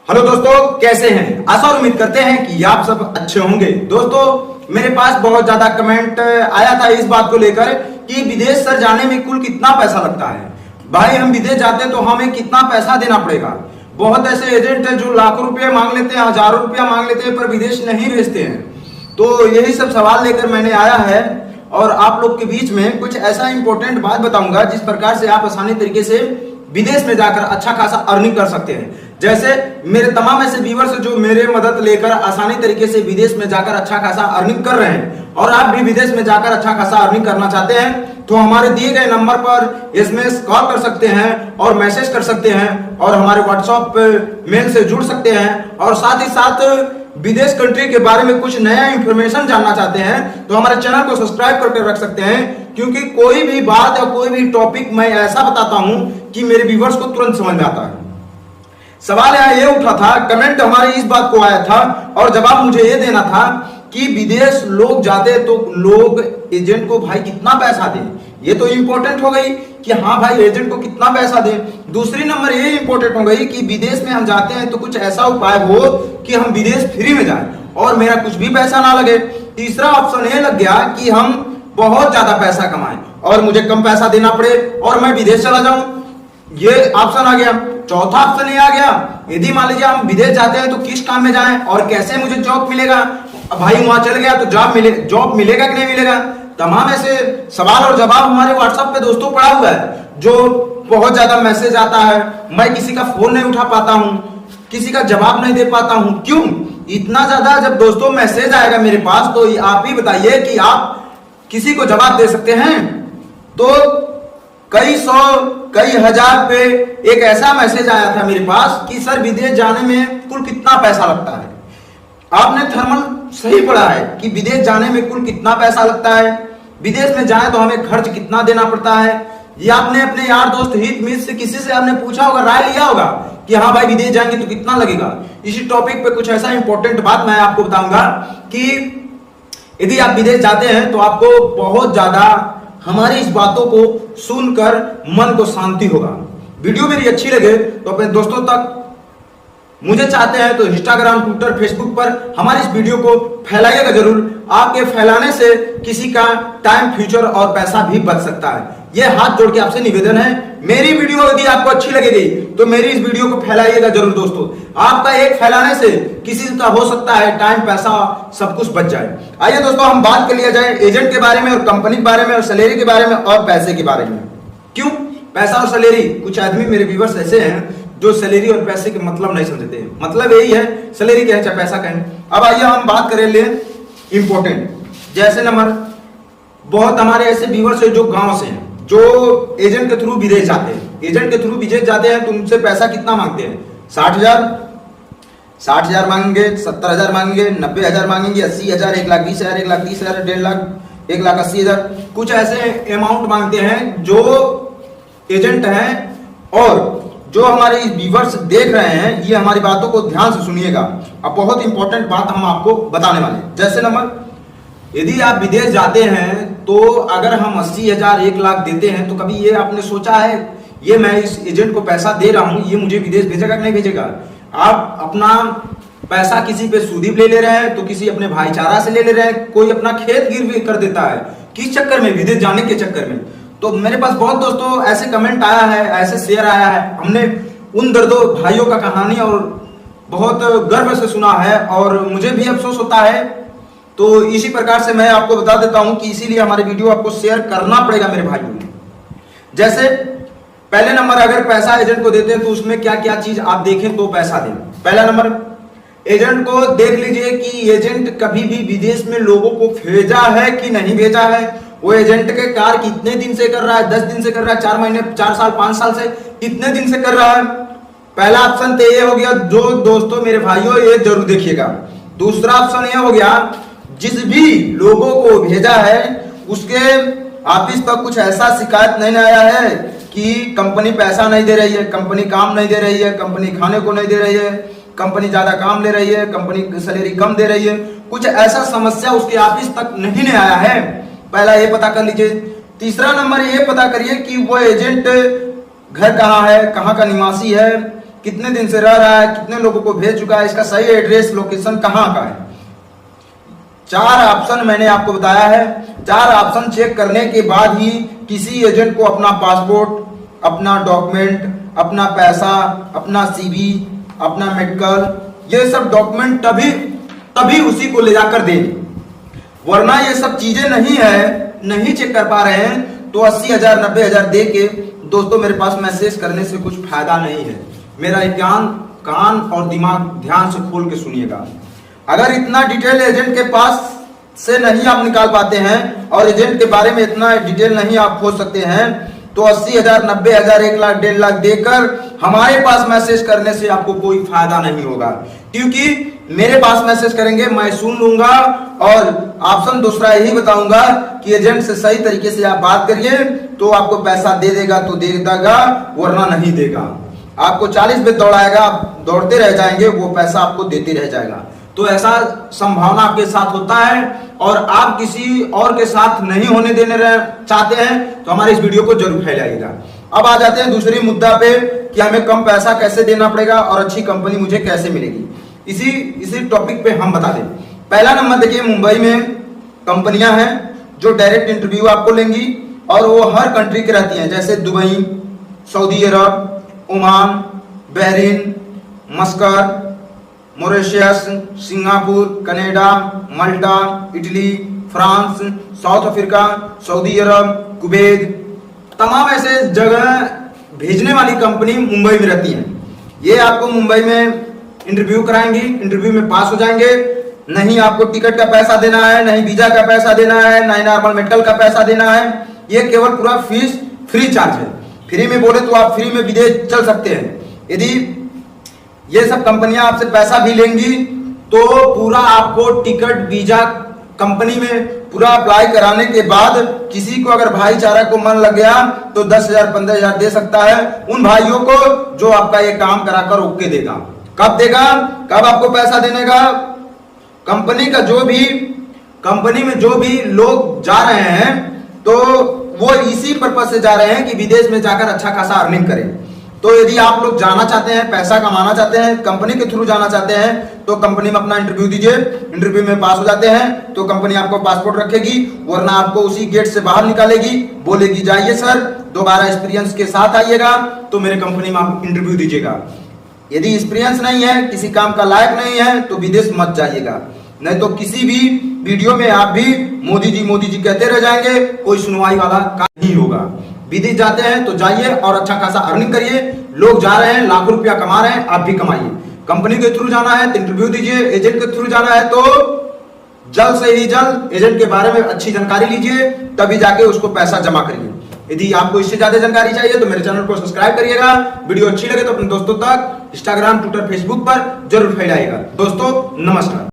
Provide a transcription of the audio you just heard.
Hello दोस्तों, कैसे हैं? आशा और उम्मीद करते हैं कि आप सब अच्छे होंगे। दोस्तों, मेरे पास बहुत ज्यादा कमेंट आया था इस बात को लेकर कि विदेश सर जाने में कुल कितना पैसा लगता है। भाई, हम विदेश जाते हैं तो हमें कितना पैसा देना पड़ेगा। बहुत ऐसे एजेंट हैं जो लाखों रुपया मांग लेते हैं, हजारों रुपया मांग लेते हैं, पर विदेश नहीं भेजते हैं। तो यही सब सवाल लेकर मैंने आया है और आप लोग के बीच में कुछ ऐसा इंपॉर्टेंट बात बताऊंगा जिस प्रकार से आप आसानी तरीके से विदेश में जाकर अच्छा खासा अर्निंग कर सकते हैं। जैसे मेरे तमाम ऐसे व्यूअर्स जो मेरे मदद लेकर आसानी तरीके से विदेश में जाकर अच्छा खासा अर्निंग कर रहे हैं और आप भी विदेश में जाकर अच्छा खासा अर्निंग करना चाहते हैं तो हमारे दिए गए नंबर पर एसएमएस कॉल कर सकते हैं और मैसेज कर सकते हैं और हमारे व्हाट्सएप मेल से जुड़ सकते हैं। और साथ ही साथ विदेश कंट्री के बारे में कुछ नया इंफॉर्मेशन जानना चाहते हैं तो हमारे चैनल को सब्सक्राइब करके रख सकते हैं, क्योंकि कोई भी बात या कोई भी टॉपिक मैं ऐसा बताता हूं कि मेरे व्यूअर्स को तुरंत समझ में आता है। सवाल यहाँ ये उठा था, कमेंट हमारे इस बात को आया था और जवाब मुझे ये देना था कि विदेश लोग जाते तो लोग एजेंट को भाई कितना पैसा दें। ये तो इंपॉर्टेंट हो गई कि हाँ भाई एजेंट को कितना पैसा दें। दूसरी नंबर ये इंपॉर्टेंट हो गई कि विदेश में हम जाते हैं तो कुछ ऐसा उपाय हो कि हम विदेश फ्री में जाएं और मेरा कुछ भी पैसा ना लगे। तीसरा ऑप्शन ये लग गया कि हम बहुत ज्यादा पैसा कमाएं और मुझे कम पैसा देना पड़े और मैं विदेश चला जाऊं, ये ऑप्शन आ गया। चौथा ऑप्शन ये आ गया, यदि मान लीजिए हम विदेश जाते हैं तो किस काम में जाएं और कैसे मुझे जॉब मिलेगा। भाई वहां चल गया तो जॉब मिलेगा कि नहीं मिलेगा। तमाम ऐसे सवाल और जवाब हमारे व्हाट्सएप पे दोस्तों पड़ा हुआ है, जो बहुत ज्यादा मैसेज आता है, मैं किसी का फोन नहीं उठा पाता हूं, किसी का जवाब नहीं दे पाता हूं। क्यों इतना ज्यादा जब दोस्तों मैसेज आएगा मेरे पास तो आप ही बताइए कि आप किसी को जवाब दे सकते हैं? तो कई सौ कई हजार पे एक ऐसा मैसेज आया था मेरे पास कि सर विदेश जाने में कुल कितना पैसा लगता है। आपने थर्मल सही पढ़ा है कि विदेश जाने में कुल कितना पैसा लगता है, विदेश में जाए तो हमें खर्च कितना देना पड़ता है। ये आपने अपने यार दोस्त हित मित्र से किसी से आपने पूछा होगा, राय लिया होगा कि हाँ भाई विदेश जाएंगे तो कितना लगेगा। इसी टॉपिक पे कुछ ऐसा इंपॉर्टेंट बात मैं आपको बताऊंगा कि यदि आप विदेश जाते हैं तो आपको बहुत ज्यादा हमारी इस बातों को सुनकर मन को शांति होगा। वीडियो मेरी अच्छी लगे तो अपने दोस्तों तक, मुझे चाहते हैं तो इंस्टाग्राम, ट्विटर, फेसबुक पर हमारी इस वीडियो को फैलाइएगा जरूर। आपके फैलाने से किसी का टाइम, फ्यूचर और पैसा भी बच सकता है। यह हाथ जोड़ के आपसे निवेदन है। मेरी वीडियो यदि आपको अच्छी लगेगी तो मेरी इस वीडियो को फैलाइएगा जरूर दोस्तों। आपका एक फैलाने से किसी का हो सकता है टाइम, पैसा सब कुछ बच जाए। आइए दोस्तों हम बात कर लिया जाए एजेंट के बारे में और कंपनी के बारे में और सैलरी के बारे में और पैसे के बारे में। क्यों पैसा और सैलरी? कुछ आदमी मेरे व्यूअर्स ऐसे हैं जो सैलरी और पैसे के मतलब नहीं समझते हैं। मतलब यही है, सैलरी क्या है चाहे पैसा कहें। अब आइए हम बात करें ले इंपॉर्टेंट, जैसे नंबर बहुत हमारे ऐसे व्यूअर्स है जो गांव से हैं, जो एजेंट के थ्रू विदेश जाते हैं। एजेंट के थ्रू विदेश जाते हैं तो उनसे पैसा कितना मांगते हैं? 60,000 मांगेंगे, 70,000 मांगेंगे, 90,000 मांगेंगे, 80,000, 1,20,000, 1,30,000, 1.5 लाख, 1,80,000, कुछ ऐसे अमाउंट मांगते हैं जो एजेंट हैं। और जो हमारे व्यूअर्स देख रहे हैं ये हमारी बातों को ध्यान से सुनिएगा। अब बहुत इंपॉर्टेंट बात हम आपको बताने वाले हैं। जैसे नंबर यदि आप विदेश जाते हैं तो अगर हम 80,000, 1 लाख देते हैं तो कभी ये आपने सोचा है ये मैं इस एजेंट को पैसा दे रहा हूं, ये मुझे विदेश भेजेगा कि नहीं भेजेगा? आप अपना पैसा किसी पे सूदी ले ले रहे हैं तो किसी अपने भाईचारा से ले ले रहे हैं, कोई अपना खेत गिरवी कर देता है। किस चक्कर में? विदेश जाने के चक्कर में। तो मेरे पास बहुत दोस्तों ऐसे कमेंट आया है, ऐसे शेयर आया है। हमने उन दर्दों भाइयों का कहानी और बहुत गर्व से सुना है और मुझे भी अफसोस होता है। तो इसी प्रकार से मैं आपको बता देता हूं कि इसीलिए हमारे वीडियो आपको शेयर करना पड़ेगा मेरे भाइयों। जैसे पहले नंबर, अगर पैसा एजेंट को देते हैं तो उसमें क्या क्या चीज आप देखें तो पैसा दें। पहला नंबर, एजेंट को देख लीजिए कि एजेंट कभी भी विदेश में लोगों को भेजा है कि नहीं भेजा है। वो एजेंट के कार्य कितने दिन से कर रहा है? 10 दिन से कर रहा है, 4 महीने, 4 साल, 5 साल से, कितने दिन से कर रहा है? पहला ऑप्शन तो ये हो गया, जो दोस्तों मेरे भाइयों ये जरूर देखिएगा। दूसरा ऑप्शन ये हो गया, जिस भी लोगों को भेजा है उसके ऑफिस पर कुछ ऐसा शिकायत नहीं आया है कि कंपनी पैसा नहीं दे रही है, कंपनी काम नहीं दे रही है, कंपनी खाने को नहीं दे रही है, कंपनी ज्यादा काम ले रही है, कंपनी सैलरी कम दे रही है, कुछ ऐसा समस्या उसके ऑफिस तक नहीं आया है। पहला ये पता कर लीजिए। तीसरा नंबर ये पता करिए कि वो एजेंट घर कहाँ है, कहाँ का निवासी है, कितने दिन से रह रहा है, कितने लोगों को भेज चुका है, इसका सही एड्रेस लोकेशन कहाँ का है। 4 ऑप्शन मैंने आपको बताया है। 4 ऑप्शन चेक करने के बाद ही किसी एजेंट को अपना पासपोर्ट, अपना डॉक्यूमेंट, अपना पैसा, अपना सीवी, अपना मेडिकल, ये सब डॉक्यूमेंट तभी उसी को ले जाकर दें। वरना ये सब चीजें नहीं चेक कर पा रहे हैं तो 80,000 90,000 दे के दोस्तों मेरे पास मैसेज करने से कुछ फायदा नहीं है। मेरा ज्ञान कान और दिमाग ध्यान से खोल के सुनिएगा। अगर इतना डिटेल एजेंट के पास से नहीं आप निकाल पाते हैं और एजेंट के बारे में इतना डिटेल नहीं आप खोज सकते हैं तो 80,000 90,000 1 लाख 1.5 लाख देकर हमारे पास मैसेज करने से आपको कोई फायदा नहीं होगा। क्योंकि मेरे पास मैसेज करेंगे, मैं सुन लूंगा और ऑप्शन दूसरा यही बताऊंगा कि एजेंट से सही तरीके से आप बात करिए तो आपको पैसा दे देगा तो दे देगा, वरना नहीं देगा। आपको 40 पे दौड़ाएगा, आप दौड़ते रह जाएंगे, वो पैसा आपको देते रह जाएगा। तो ऐसा संभावना आपके साथ होता है और आप किसी और के साथ नहीं होने देने चाहते हैं तो हमारे इस वीडियो को जरूर फैलाइएगा। अब आ जाते हैं दूसरी मुद्दा पे कि हमें कम पैसा कैसे देना पड़ेगा और अच्छी कंपनी मुझे कैसे मिलेगी। इसी टॉपिक पे हम बता दें। पहला नंबर देखिए, मुंबई में कंपनियां हैं जो डायरेक्ट इंटरव्यू आपको लेंगी और वो हर कंट्री के रहती हैं, जैसे Dubai, Saudi Arab, Oman, Bahrain, Muscat, Mauritius, Singapore, Canada, Malta, Italy, France, South Africa, Saudi Arab, Kuwait, तमाम ऐसे जगह भेजने वाली कंपनी मुंबई में रहती हैं। ये आपको मुंबई में इंटरव्यू कराएंगी, इंटरव्यू में पास हो जाएंगे। नहीं आपको टिकट का पैसा देना है, नहीं वीजा का पैसा देना है, नहीं नॉर्मल मेडिकल का पैसा देना है। ये केवल पूरा फीस फ्री चार्ज है। फ्री में बोले तो आप फ्री में विदेश चल सकते हैं। यदि ये सब कंपनियां आपसे पैसा भी लेंगी तो पूरा आपको टिकट वीजा कंपनी में पूरा अप्लाई कराने के बाद किसी को अगर भाईचारा को मन लग गया तो 10,000 15,000 दे सकता है उन भाइयों को जो आपका ये काम कराकर ओके देगा। कब देगा, कब आपको पैसा देने का? कंपनी में जो भी लोग जा रहे हैं तो वो इसी पर्पज से जा रहे हैं कि विदेश में जाकर अच्छा खासा अर्निंग करें। तो यदि आप लोग जाना चाहते हैं, पैसा कमाना चाहते हैं, कंपनी के थ्रू जाना चाहते हैं तो कंपनी में अपना इंटरव्यू दीजिए। इंटरव्यू में पास हो जाते हैं तो कंपनी आपको पासपोर्ट रखेगी, वरना आपको उसी गेट से बाहर निकालेगी, बोलेगी जाइए सर दोबारा एक्सपीरियंस के साथ आइएगा तो मेरे कंपनी में आप इंटरव्यू दीजिएगा। यदि एक्सपीरियंस नहीं है, किसी काम का लायक नहीं है तो विदेश मत जाइएगा। नहीं तो किसी भी वीडियो में आप भी मोदी जी कहते रह जाएंगे, कोई सुनवाई वाला काम नहीं होगा। विदेश जाते हैं तो जाइए और अच्छा खासा अर्निंग करिए। लोग जा रहे हैं, लाखों रुपया कमा रहे हैं, आप भी कमाइए। कंपनी के थ्रू जाना है तो इंटरव्यू दीजिए, एजेंट के थ्रू जाना है तो जल्द से ही जल्द एजेंट के बारे में अच्छी जानकारी लीजिए, तभी जाके उसको पैसा जमा करिए। यदि आपको इससे ज्यादा जानकारी चाहिए तो मेरे चैनल को सब्सक्राइब करिएगा। वीडियो अच्छी लगे तो अपने दोस्तों तक इंस्टाग्राम, ट्विटर, फेसबुक पर जरूर फैलाइएगा। दोस्तों नमस्कार।